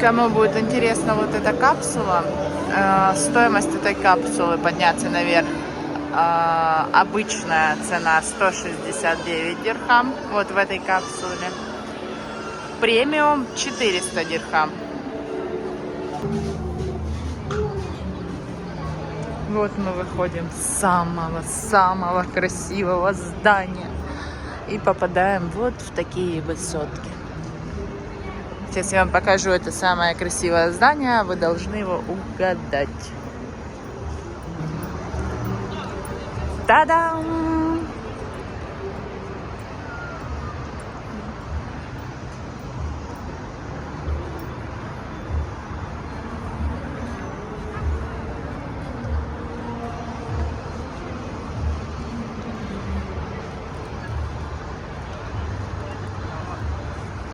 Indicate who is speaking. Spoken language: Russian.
Speaker 1: Кому будет интересна вот эта капсула, стоимость этой капсулы подняться наверх, обычная цена 169 дирхам, вот в этой капсуле, премиум 400 дирхам. Вот мы выходим с самого красивого здания и попадаем вот в такие высотки. Сейчас я вам покажу это самое красивое здание, вы должны его угадать. Та-дам!